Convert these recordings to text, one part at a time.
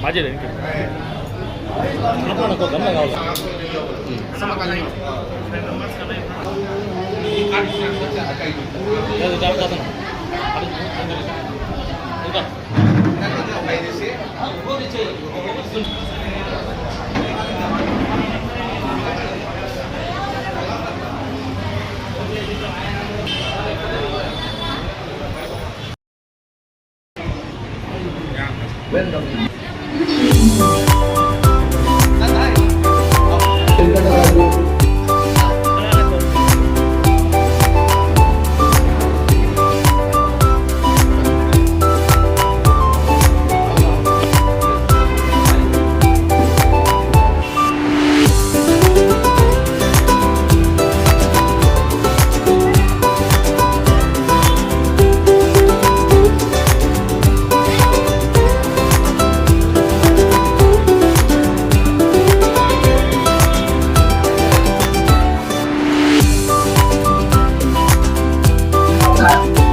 माझे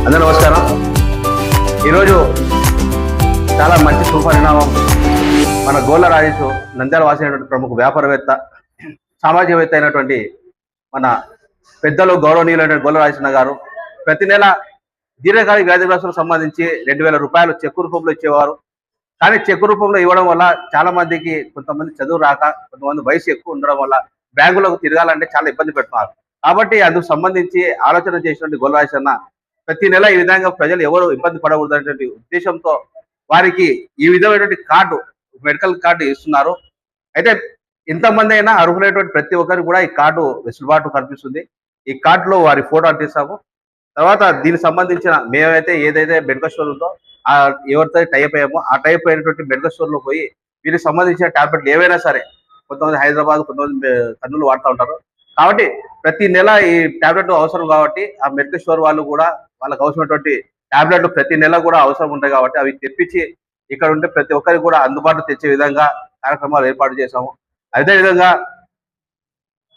అందరూ నమస్కారం. ఈరోజు చాలా మంచి సుపరిణామం. మన గోళ్ళ రాజేష్ నంద్యాల వాసినటువంటి ప్రముఖ వ్యాపారవేత్త, సామాజికవేత్త అయినటువంటి మన పెద్దలు గౌరవనీయులైన గోళ్ళ రాజేష్ గారు ప్రతి నెల దీర్ఘకాలిక వ్యాధిగ్రస్తులకు సంబంధించి 2000 రూపాయలు చెక్కు రూపంలో ఇచ్చేవారు. కానీ చెక్కు రూపంలో ఇవ్వడం వల్ల చాలా మందికి, కొంతమంది చదువు రాక, కొంతమంది వయసు ఎక్కువ ఉండడం వల్ల బ్యాంకులకు తిరగాలంటే చాలా ఇబ్బంది పెడుతున్నారు. కాబట్టి అందుకు సంబంధించి ఆలోచన చేసినటువంటి గోళ్ళ రాజేష్ ప్రతి నెల ఈ విధంగా ప్రజలు ఎవరు ఇబ్బంది పడకూడదు అనేటువంటి ఉద్దేశంతో వారికి ఈ విధమైనటువంటి కార్డు, మెడికల్ కార్డు ఇస్తున్నారు. అయితే ఇంతమంది అయినా అర్హులైనటువంటి ప్రతి ఒక్కరికి కూడా ఈ కార్డు వెసులుబాటు కనిపిస్తుంది. ఈ కార్డులో వారి ఫోటో అంటిస్తాము. తర్వాత దీనికి సంబంధించిన మేమైతే ఏదైతే మెడికల్ స్టోర్ ఉందో ఎవరితో టైప్ అయ్యామో ఆ టైప్ అయినటువంటి మెడికల్ స్టోర్లో పోయి వీరికి సంబంధించిన టాబ్లెట్లు ఏవైనా సరే, కొంతమంది హైదరాబాద్, కొంతమంది కర్నూలు వాడుతూ ఉంటారు. కాబట్టి ప్రతి నెల ఈ టాబ్లెట్ అవసరం కాబట్టి ఆ మెడికల్ స్టోర్ వాళ్ళు కూడా వాళ్ళకి అవసరమైనటువంటి టాబ్లెట్లు ప్రతి నెల కూడా అవసరం ఉంటాయి కాబట్టి అవి తెప్పించి ఇక్కడ ఉంటే ప్రతి ఒక్కరికి కూడా అందుబాటులో తెచ్చే విధంగా కార్యక్రమాలు ఏర్పాటు చేశాము. అదేవిధంగా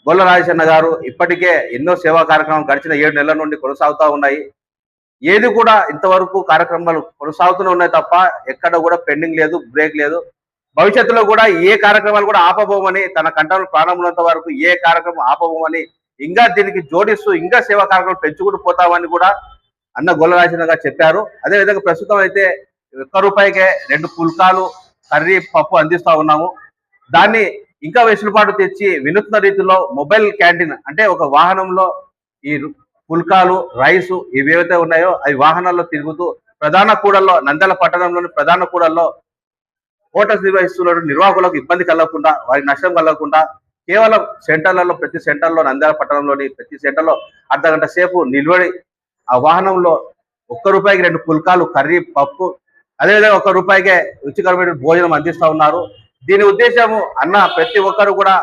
గోళ్ళ రాజేష్ గారు ఇప్పటికే ఎన్నో సేవా కార్యక్రమాలు గడిచిన 7 నెలల నుండి కొనసాగుతూ ఉన్నాయి. ఏది కూడా ఇంతవరకు కార్యక్రమాలు కొనసాగుతూనే ఉన్నాయి తప్ప ఎక్కడ కూడా పెండింగ్ లేదు, బ్రేక్ లేదు. భవిష్యత్తులో కూడా ఏ కార్యక్రమాలు కూడా ఆపబోమని, తన కంఠంలో ప్రాణం ఉన్నంత వరకు ఏ కార్యక్రమం ఆపబోమని, ఇంకా దీనికి జోడిస్తూ ఇంకా సేవా కార్యక్రమాలు పెంచుకుంటూ పోతామని కూడా అన్న గోళ్ళ రాజేష్ గారు చెప్పారు. అదేవిధంగా ప్రస్తుతం అయితే ₹1 2 పుల్కాలు, కర్రీ, పప్పు అందిస్తూ ఉన్నాము. దాన్ని ఇంకా వెసులుబాటు తెచ్చి వినూత్న రీతిలో మొబైల్ క్యాంటీన్, అంటే ఒక వాహనంలో ఈ పుల్కాలు, రైసు ఇవి ఏవైతే ఉన్నాయో అవి వాహనాల్లో తిరుగుతూ ప్రధాన కూడల్లో, నంద్యాల పట్టణంలోని ప్రధాన కూడల్లో హోటల్స్ నిర్వహిస్తున్న నిర్వాహకులకు ఇబ్బంది కలగకుండా, వారికి నష్టం కలగకుండా కేవలం సెంటర్లలో, ప్రతి సెంటర్లో, నంద్యాల పట్టణంలోని ప్రతి సెంటర్లో అర్ధగంట సేపు నిల్వడి ఆ వాహనంలో ₹1 2 పుల్కాలు, కర్రీ, పప్పు, అదేవిధంగా ₹1 రుచికరమైన భోజనం అందిస్తూ ఉన్నారు. దీని ఉద్దేశము అన్న ప్రతి ఒక్కరు కూడా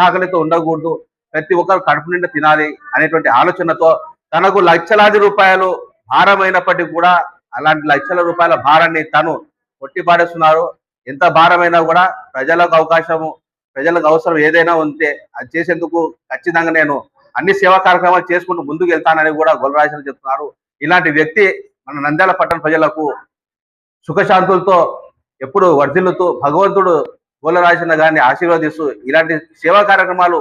ఆకలితో ఉండకూడదు, ప్రతి ఒక్కరు కడుపు నిండా తినాలి అనేటువంటి ఆలోచనతో తనకు లక్షలాది రూపాయలు భారమైనప్పటికీ కూడా అలాంటి లక్షల రూపాయల భారాన్ని తను కొట్టిపాడేస్తున్నారు. ఎంత భారమైనా కూడా ప్రజలకు అవసరం ఏదైనా ఉంటే అది చేసేందుకు ఖచ్చితంగా నేను అన్ని సేవా కార్యక్రమాలు చేసుకుంటూ ముందుకు వెళ్తానని కూడా గోళ్ళ రాజేష్ చెప్తున్నారు. ఇలాంటి వ్యక్తి మన నంద్యాల పట్టణ ప్రజలకు సుఖశాంతులతో ఎప్పుడు వర్ధిల్లుతూ భగవంతుడు గోళ్ళ రాజేష్ గారిని ఆశీర్వదిస్తూ ఇలాంటి సేవా కార్యక్రమాలు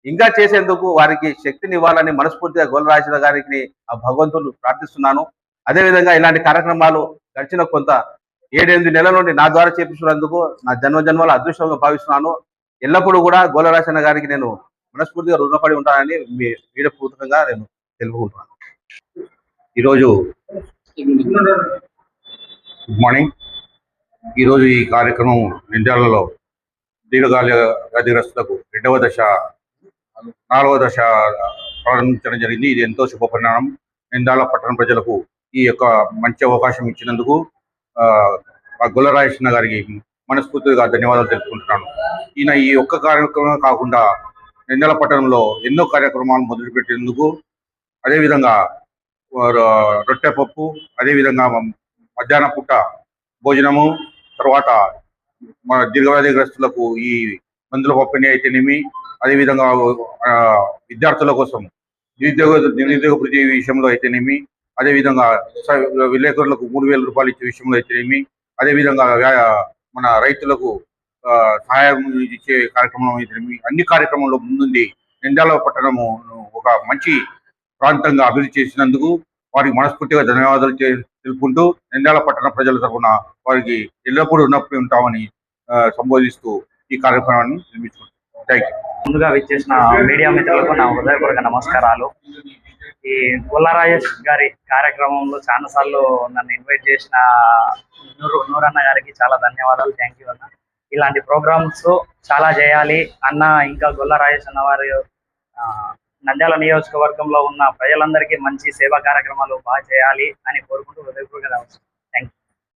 ఇంకా చేసేందుకు వారికి శక్తిని ఇవ్వాలని మనస్ఫూర్తిగా గోళ్ళ రాజేష్ గారికి ఆ భగవంతుడు ప్రార్థిస్తున్నాను. అదేవిధంగా ఇలాంటి కార్యక్రమాలు గడిచిన కొంత 7-8 నెలల నుండి నా ద్వారా చేపించినందుకు నా జన్మజన్మల అదృష్టంగా భావిస్తున్నాను. ఎల్లప్పుడూ కూడా గోళ్ళ రాజేష్ గారికి నేను మనస్ఫూర్తిగా రుణపడి ఉంటానని మీడియా పూర్వకంగా నేను తెలుపుకుంటున్నాను. ఈరోజు గుడ్ మార్నింగ్. ఈరోజు ఈ కార్యక్రమం నంద్యాలలో దీర్ఘకాలిక వ్యాధిగ్రస్తులకు 2వ దశ 4వ దశ ప్రారంభించడం జరిగింది. ఇది ఎంతో శుభపరిణామం. నంద్యాల పట్టణ ప్రజలకు ఈ యొక్క మంచి అవకాశం ఇచ్చినందుకు గోళ్ళ రాజేష్ గారికి మనస్ఫూర్తిగా ధన్యవాదాలు తెలుపుకుంటున్నాను. ఈయన ఈ ఒక్క కార్యక్రమం కాకుండా నంద్యాల పట్టణంలో ఎన్నో కార్యక్రమాలు మొదలుపెట్టేందుకు, అదేవిధంగా రొట్టె పప్పు, అదేవిధంగా మధ్యాహ్న పూట భోజనము, తర్వాత మన దీర్ఘవ్యాధిగ్రస్తులకు ఈ మందుల పంపిణీ అయితేనేమి, అదేవిధంగా విద్యార్థుల కోసం నిరుద్యోగ వృత్తి విషయంలో అయితేనేమి, అదేవిధంగా విలేకరులకు 3,000 రూపాయలు ఇచ్చే విషయంలో అయితేనేమి, అదేవిధంగా మన రైతులకు సహాయం ఇచ్చే కార్యక్రమం అయితేనేమి, అన్ని కార్యక్రమంలో ముందుండి నంద్యాల పట్టణము ఒక మంచి ప్రాంతంగా అభివృద్ధి చేసినందుకు వారికి మనస్ఫూర్తిగా ధన్యవాదాలు తెలుపుకుంటూ నంద్యాల పట్టణ ప్రజల తరఫున వారికి ఎల్లప్పుడూ ఉన్నప్పుడు ఉంటామని సంబోధిస్తూ ఈ కార్యక్రమాన్ని నిర్మించుకుంటాం. Thank you. ముందుగా విచ్చేసిన మీడియా మిత్రులకు నా హృదయపూర్వక నమస్కారాలు. ఈ గొల్ల రాజేష్ గారి కార్యక్రమంలో చాలాసార్లు నన్ను ఇన్వైట్ చేసిన నూరన్న గారికి చాలా ధన్యవాదాలు. థ్యాంక్ యూ అన్న. ఇలాంటి ప్రోగ్రామ్స్ చాలా చేయాలి అన్న. ఇంకా గొల్ల రాజేష్ అన్న వారు నంద్యాల నియోజకవర్గంలో ఉన్న ప్రజలందరికీ మంచి సేవా కార్యక్రమాలు బాగా చేయాలి అని కోరుకుంటూ హృదయపూర్వక నమస్కారం.